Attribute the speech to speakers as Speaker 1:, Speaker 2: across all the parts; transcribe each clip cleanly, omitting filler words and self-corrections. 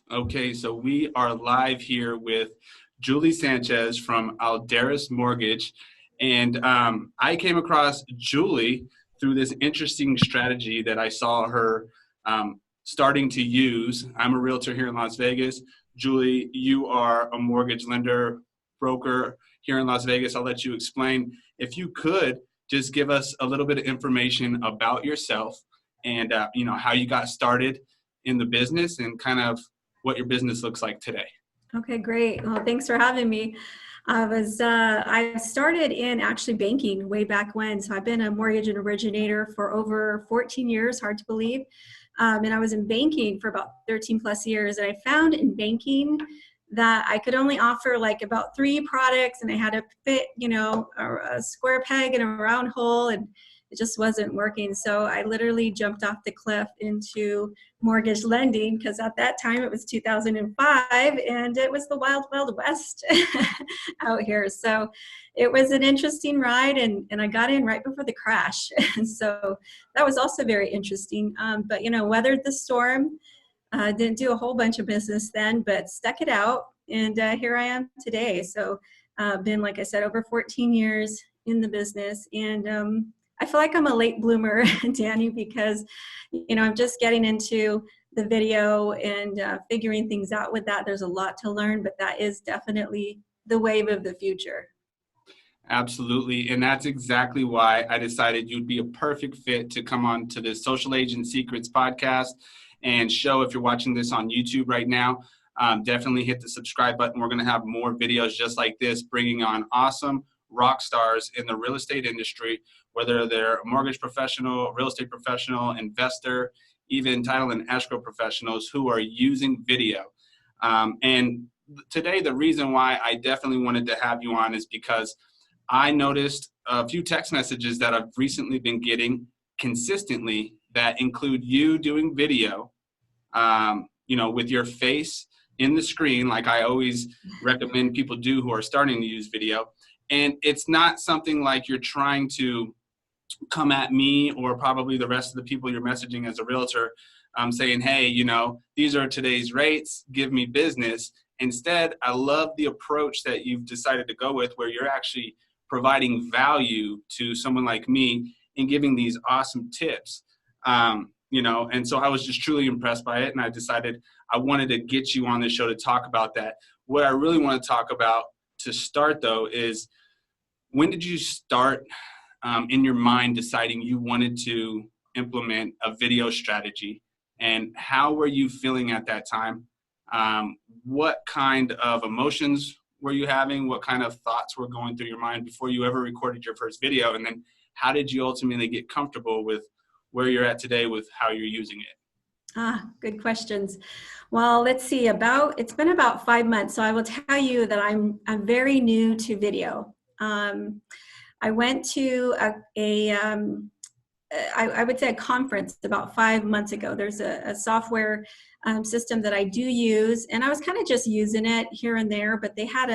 Speaker 1: Okay, so we are live here with Julie Sanchez from Alderus Mortgage. And I came across Julie through this interesting strategy that I saw her starting to use. I'm a realtor here in Las Vegas. Julie, you are a mortgage lender, broker here in Las Vegas. I'll let you explain. If you could just give us a little bit of information about yourself and how you got started in the business and kind of what your business looks like today.
Speaker 2: Okay, great. Well, thanks for having me. I started in actually banking way back when. So I've been a mortgage originator for over 14 years, hard to believe. And I was in banking for about 13 plus years. And I found in banking that I could only offer like about 3 products, and I had to fit, a square peg in a round hole, and it just wasn't working. So I literally jumped off the cliff into mortgage lending, because at that time it was 2005 and it was the wild, wild west out here. So it was an interesting ride, and I got in right before the crash. And so that was also very interesting. But, weathered the storm. Didn't do a whole bunch of business then, but stuck it out. And here I am today. So been, like I said, over 14 years in the business. And I feel like I'm a late bloomer, Danny, because, I'm just getting into the video and figuring things out with that. There's a lot to learn, but that is definitely the wave of the future.
Speaker 1: Absolutely. And that's exactly why I decided you'd be a perfect fit to come on to this Social Agent Secrets podcast and show. If you're watching this on YouTube right now, definitely hit the subscribe button. We're going to have more videos just like this, bringing on awesome rock stars in the real estate industry, whether they're a mortgage professional, real estate professional, investor, even title and escrow professionals who are using video. And today, the reason why I definitely wanted to have you on is because I noticed a few text messages that I've recently been getting consistently that include you doing video, with your face in the screen, like I always recommend people do who are starting to use video. And it's not something like you're trying to come at me or probably the rest of the people you're messaging as a realtor saying, hey, these are today's rates, give me business. Instead, I love the approach that you've decided to go with, where you're actually providing value to someone like me and giving these awesome tips. And so I was just truly impressed by it. And I decided I wanted to get you on the show to talk about that. What I really want to talk about to start, though, is when did you start in your mind deciding you wanted to implement a video strategy, and how were you feeling at that time? What kind of emotions were you having? What kind of thoughts were going through your mind before you ever recorded your first video? And then how did you ultimately get comfortable with where you're at today with how you're using it?
Speaker 2: Good questions. Well, let's see. It's been about 5 months. So I will tell you that I'm very new to video. I went to I would say a conference about 5 months ago. There's a software system that I do use, and I was kind of just using it here and there, but they had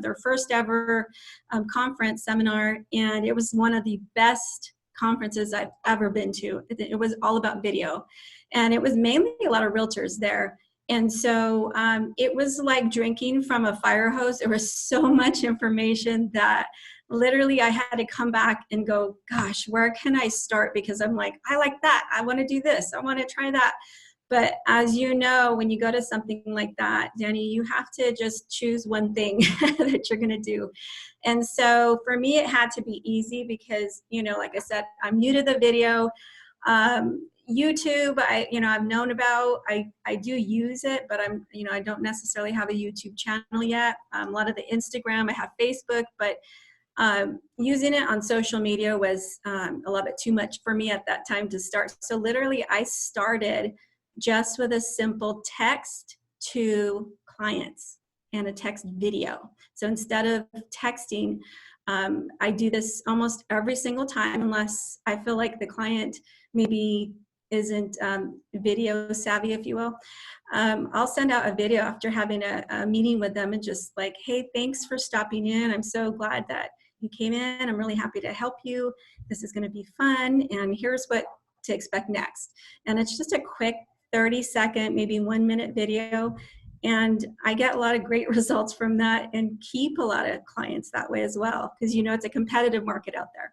Speaker 2: their first ever conference seminar, and it was one of the best conferences I've ever been to. It was all about video, and it was mainly a lot of realtors there. And so it was like drinking from a fire hose. There was so much information that literally I had to come back and go, gosh, where can I start? Because I'm like, I like that. I want to do this. I want to try that. But as you know, when you go to something like that, Danny, you have to just choose one thing that you're going to do. And so for me, it had to be easy because, like I said, I'm new to the video. YouTube, I've known about, I do use it, but I don't necessarily have a YouTube channel yet. A lot of the Instagram, I have Facebook, but using it on social media was a little bit too much for me at that time to start. So literally I started just with a simple text to clients and a text video. So instead of texting, I do this almost every single time, unless I feel like the client maybe isn't video savvy, if you will. I'll send out a video after having a meeting with them and just like, hey, thanks for stopping in. I'm so glad that you came in. I'm really happy to help you. This is going to be fun. And here's what to expect next. And it's just a quick 30-second, maybe 1-minute video. And I get a lot of great results from that and keep a lot of clients that way as well, because it's a competitive market out there.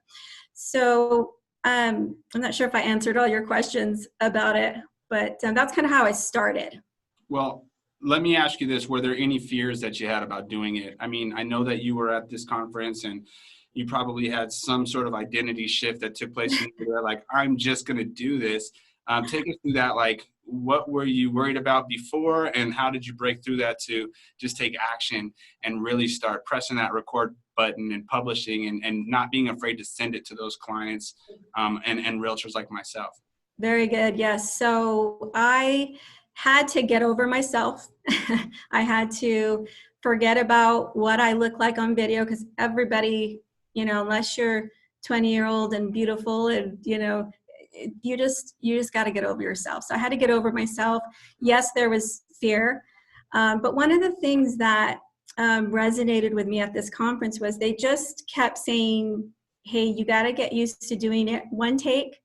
Speaker 2: So I'm not sure if I answered all your questions about it, but that's kind of how I started.
Speaker 1: Well, let me ask you this. Were there any fears that you had about doing it? I mean, I know that you were at this conference and you probably had some sort of identity shift that took place when you were like, I'm just going to do this. Take us through that. Like, what were you worried about before, and how did you break through that to just take action and really start pressing that record button and publishing and not being afraid to send it to those clients and realtors like myself?
Speaker 2: Very good. Yes. So I had to get over myself. I had to forget about what I look like on video, because everybody, unless you're 20-year-old and beautiful and, you just got to get over yourself. So I had to get over myself. Yes, there was fear. But one of the things that resonated with me at this conference was they just kept saying, hey, you got to get used to doing it one take.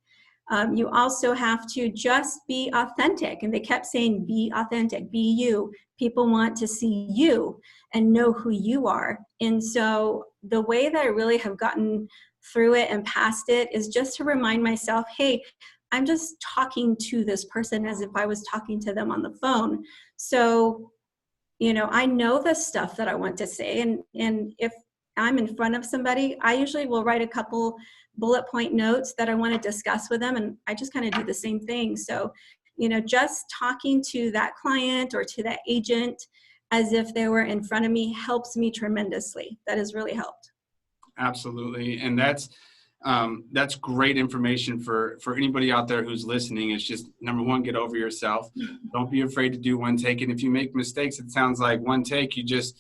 Speaker 2: You also have to just be authentic. And they kept saying, be authentic, be you. People want to see you and know who you are. And so the way that I really have gotten through it and past it is just to remind myself, hey, I'm just talking to this person as if I was talking to them on the phone. So, I know the stuff that I want to say. And if I'm in front of somebody, I usually will write a couple bullet point notes that I want to discuss with them. And I just kind of do the same thing. So, just talking to that client or to that agent as if they were in front of me helps me tremendously. That has really helped.
Speaker 1: Absolutely. And that's great information for anybody out there who's listening. It's just, number one, get over yourself. Don't be afraid to do one take. And if you make mistakes, it sounds like one take, you just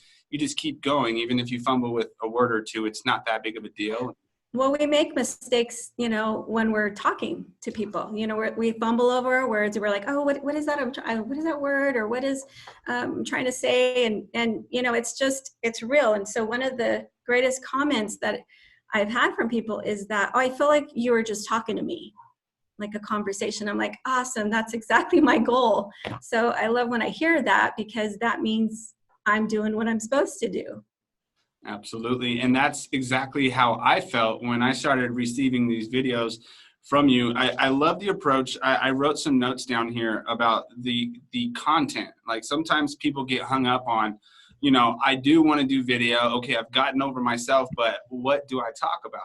Speaker 1: keep going. Even if you fumble with a word or two, it's not that big of a deal.
Speaker 2: Well, we make mistakes, when we're talking to people. We fumble over words. We're like, oh, what is that? What is that word? Or what is I'm trying to say? And it's real. And so one of the greatest comments that I've had from people is that, oh, I feel like you were just talking to me, like a conversation. I'm like, awesome. That's exactly my goal. So I love when I hear that, because that means I'm doing what I'm supposed to do.
Speaker 1: Absolutely. And that's exactly how I felt when I started receiving these videos from you. I love the approach. I wrote some notes down here about the content. Like, sometimes people get hung up on, I do want to do video. Okay, I've gotten over myself, but what do I talk about?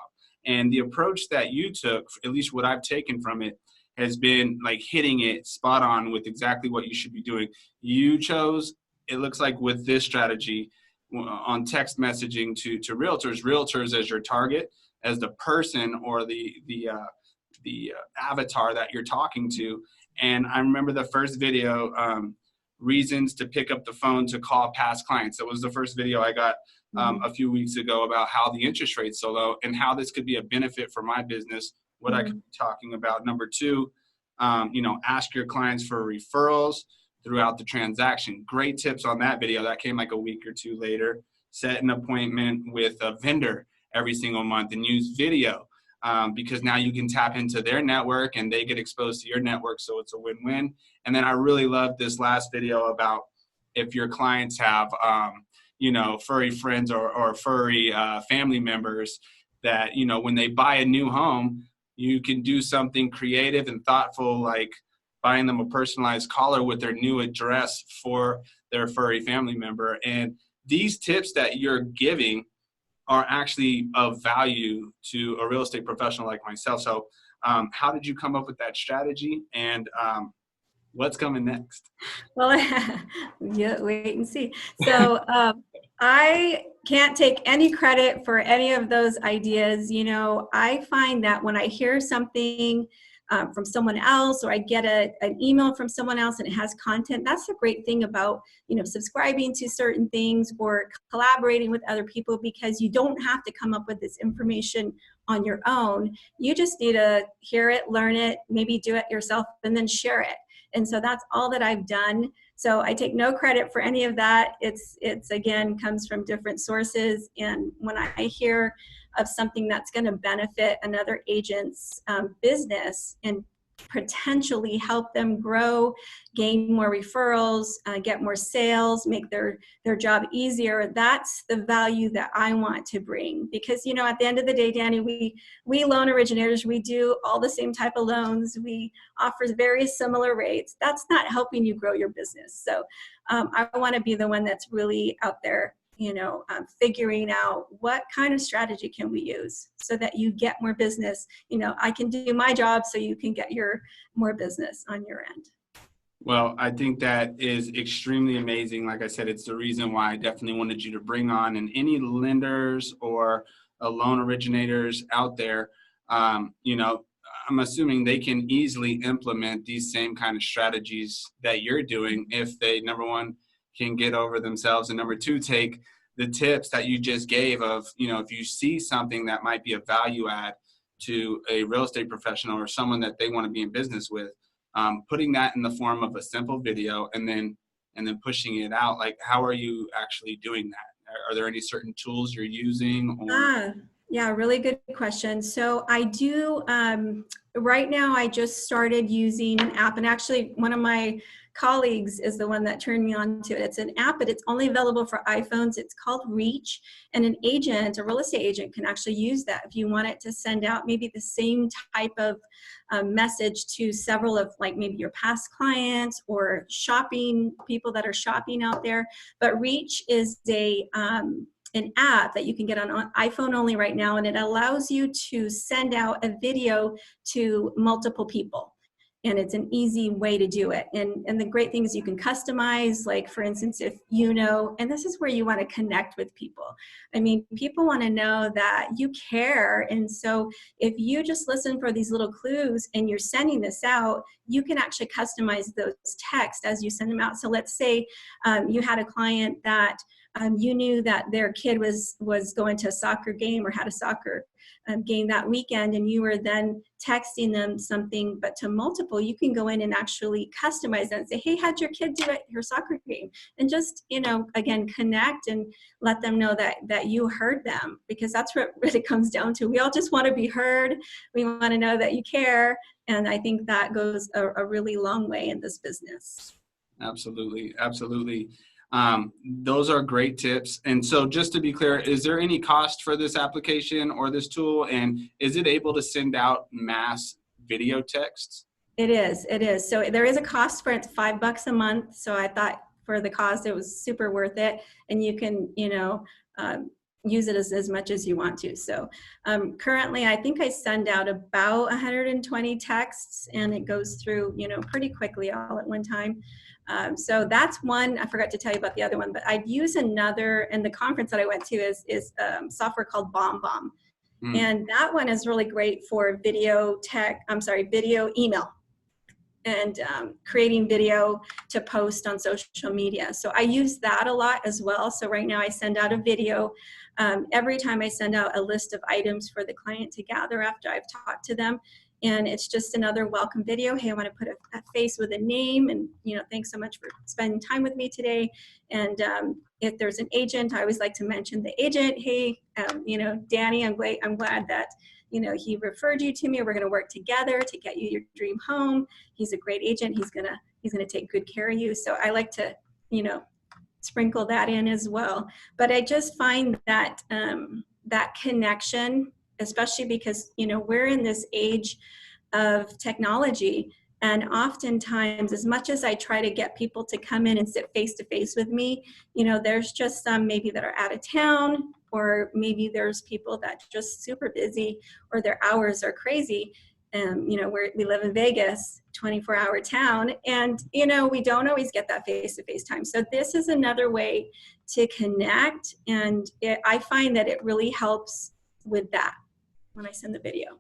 Speaker 1: And the approach that you took, at least what I've taken from it, has been like hitting it spot on with exactly what you should be doing. You chose, it looks like, with this strategy on text messaging to realtors as your target, as the person or the avatar that you're talking to. And I remember the first video, reasons to pick up the phone to call past clients. That was the first video I got a few weeks ago about how the interest rate's so low and how this could be a benefit for my business, what I could be talking about. Number two, ask your clients for referrals throughout the transaction. Great tips on that video. That came like a week or two later. Set an appointment with a vendor every single month and use video, because now you can tap into their network and they get exposed to your network. So it's a win-win. And then I really love this last video about if your clients have, furry friends or furry family members that, when they buy a new home, you can do something creative and thoughtful, like buying them a personalized collar with their new address for their furry family member. And these tips that you're giving are actually of value to a real estate professional like myself. So how did you come up with that strategy, and what's coming next?
Speaker 2: Well, yeah, wait and see. So I can't take any credit for any of those ideas. I find that when I hear something from someone else, or I get an email from someone else and it has content, that's the great thing about, subscribing to certain things or collaborating with other people, because you don't have to come up with this information on your own. You just need to hear it, learn it, maybe do it yourself, and then share it. And so that's all that I've done. So I take no credit for any of that. It's again, comes from different sources. And when I hear of something that's going to benefit another agent's business and potentially help them grow, gain more referrals, get more sales, make their job easier. That's the value that I want to bring. Because, you know, at the end of the day, Danny, we loan originators, we do all the same type of loans. We offer very similar rates. That's not helping you grow your business. So I want to be the one that's really out there, you know, figuring out what kind of strategy can we use so that you get more business. You know, I can do my job so you can get your more business on your end.
Speaker 1: Well, I think that is extremely amazing. Like I said, it's the reason why I definitely wanted you to bring on, and any lenders or loan originators out there, you know, I'm assuming they can easily implement these same kind of strategies that you're doing if they, number one, can get over themselves, and number two, take the tips that you just gave of, you know, if you see something that might be a value add to a real estate professional or someone that they want to be in business with, putting that in the form of a simple video and then pushing it out. Like, how are you actually doing that? Are there any certain tools you're using? Or
Speaker 2: Yeah, really good question. So I do, right now I just started using an app, and actually one of my colleagues is the one that turned me on to it. It's an app, but it's only available for iPhones. It's called Reach, and an agent, a real estate agent, can actually use that if you want it to send out maybe the same type of message to several of, like, maybe your past clients or shopping people that are shopping out there. But Reach is an app that you can get on iPhone only right now, and it allows you to send out a video to multiple people. And it's an easy way to do it. And the great thing is you can customize, like, for instance, if you know, and this is where you want to connect with people. I mean, people want to know that you care. And so if you just listen for these little clues and you're sending this out, you can actually customize those texts as you send them out. So let's say you had a client that you knew that their kid was going to a soccer game or had a soccer game that weekend, and you were then texting them something, but to multiple, you can go in and actually customize that and say, hey, how'd your kid do at your soccer game? And just, you know, again, connect and let them know that you heard them, because that's what it comes down to. We all just want to be heard. We want to know that you care. And I think that goes a really long way in this business.
Speaker 1: Absolutely. Absolutely. Those are great tips. And so just to be clear, is there any cost for this application or this tool? And is it able to send out mass video texts?
Speaker 2: It is. So there is a cost for it. It's $5 a month. So I thought for the cost, it was super worth it. And you can, you know, use it as much as you want to. So currently, I think I send out about 120 texts, and it goes through, you know, pretty quickly all at one time. So that's one. I forgot to tell you about the other one, but I'd use another, and the conference that I went to is software called BombBomb. And that one is really great for video email, and creating video to post on social media. So I use that a lot as well. So right now I send out a video every time I send out a list of items for the client to gather after I've talked to them. And it's just another welcome video. Hey, I want to put a face with a name, and, you know, thanks so much for spending time with me today. And if there's an agent, I always like to mention the agent. Hey, you know, Danny, I'm glad that, you know, he referred you to me. We're going to work together to get you your dream home. He's a great agent. He's gonna take good care of you. So I like to, you know, sprinkle that in as well. But I just find that that connection, especially because, you know, we're in this age of technology, and oftentimes, as much as I try to get people to come in and sit face to face with me, you know, there's just some maybe that are out of town, or maybe there's people that just super busy, or their hours are crazy. You know, we live in Vegas, 24-hour town, and, you know, we don't always get that face-to-face time. So this is another way to connect, and I find that it really helps with that when I send the video.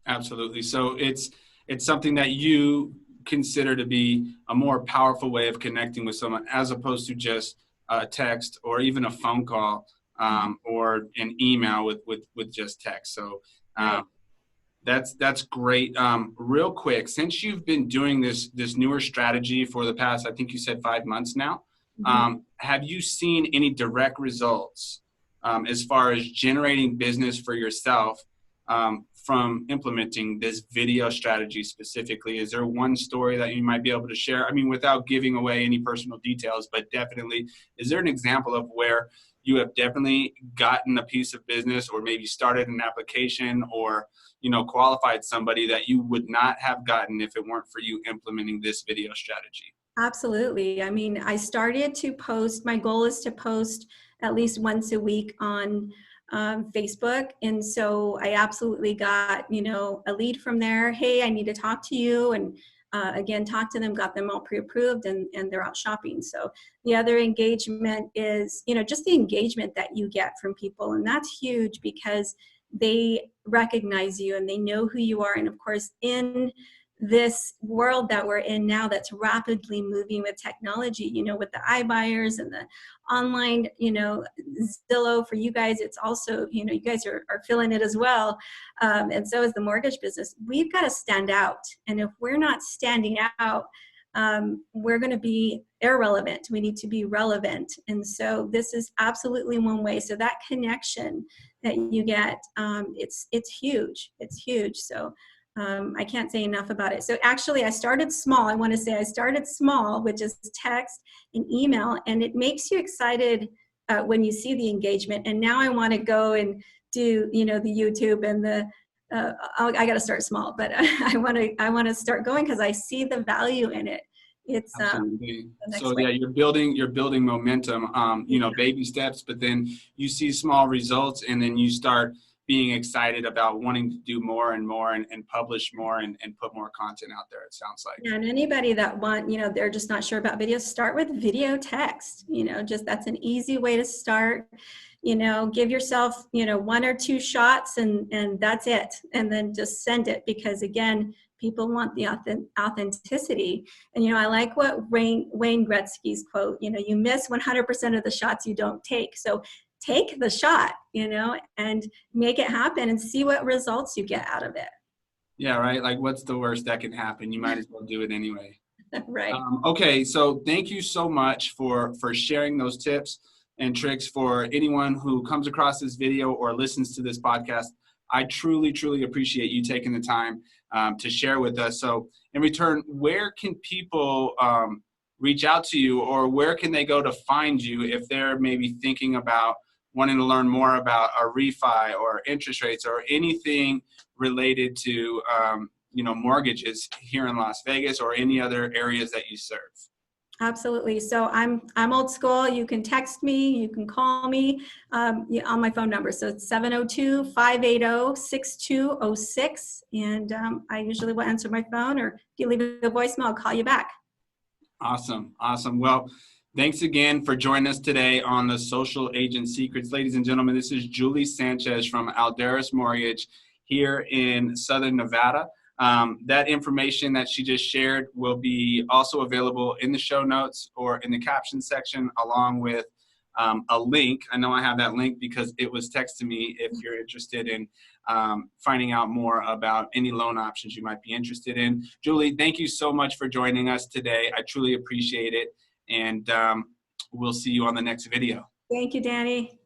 Speaker 1: Absolutely. So it's something that you consider to be a more powerful way of connecting with someone, as opposed to just a text or even a phone call or an email with just text. So that's great. Real quick, since you've been doing this newer strategy for the past, I think you said 5 months now, have you seen any direct results as far as generating business for yourself from implementing this video strategy specifically? Is there one story that you might be able to share? I mean, without giving away any personal details, but definitely, is there an example of where you have definitely gotten a piece of business, or maybe started an application, or, you know, qualified somebody that you would not have gotten if it weren't for you implementing this video strategy?
Speaker 2: Absolutely. I mean, I started to post, my goal is to post at least once a week on Facebook. And so I absolutely got, you know, a lead from there. Hey, I need to talk to you. And again, talk to them, got them all pre-approved, and they're out shopping. So the other engagement is, you know, just the engagement that you get from people. And that's huge because they recognize you and they know who you are. And of course, in this world that we're in now that's rapidly moving with technology, you know, with the iBuyers and the online, you know, Zillow for you guys, it's also, you know, you guys are feeling it as well. And so is the mortgage business. We've got to stand out. And if we're not standing out, we're going to be irrelevant. We need to be relevant. And so this is absolutely one way. So that connection that you get, it's huge. It's huge. So I can't say enough about it. So actually I started small. I want to say I started small, which is text and email, and it makes you excited when you see the engagement. And now I want to go and do, you know, the YouTube and the, I got to start small, but I want to start going because I see the value in it. It's
Speaker 1: absolutely. So yeah, you're building momentum, you know, baby steps, but then you see small results, and then you start being excited about wanting to do more and more, and publish more, and put more content out there, it sounds like.
Speaker 2: Yeah, and anybody that you know, they're just not sure about video, start with video text, you know, just that's an easy way to start. You know, give yourself, you know, 1 or 2 shots, and that's it. And then just send it, because again, people want the authenticity. And, you know, I like what Wayne Gretzky's quote, you know, you miss 100% of the shots you don't take. So take the shot, you know, and make it happen and see what results you get out of it.
Speaker 1: Yeah, right. Like, what's the worst that can happen? You might as well do it anyway.
Speaker 2: Right.
Speaker 1: Okay, so thank you so much for sharing those tips and tricks. For anyone who comes across this video or listens to this podcast, I truly, truly appreciate you taking the time to share with us. So in return, where can people reach out to you, or where can they go to find you if they're maybe thinking about wanting to learn more about a refi or interest rates or anything related to you know, mortgages here in Las Vegas or any other areas that you serve?
Speaker 2: Absolutely. So I'm old school. You can text me, you can call me on my phone number. So it's 702-580-6206. And I usually will answer my phone, or if you leave a voicemail, I'll call you back.
Speaker 1: Awesome. Awesome. Well, thanks again for joining us today on the Social Agent Secrets. Ladies and gentlemen, this is Julie Sanchez from Alderus Mortgage here in Southern Nevada. That information that she just shared will be also available in the show notes or in the caption section, along with a link. I know I have that link because it was texted to me if you're interested in finding out more about any loan options you might be interested in. Julie, thank you so much for joining us today. I truly appreciate it. And we'll see you on the next video.
Speaker 2: Thank you, Danny.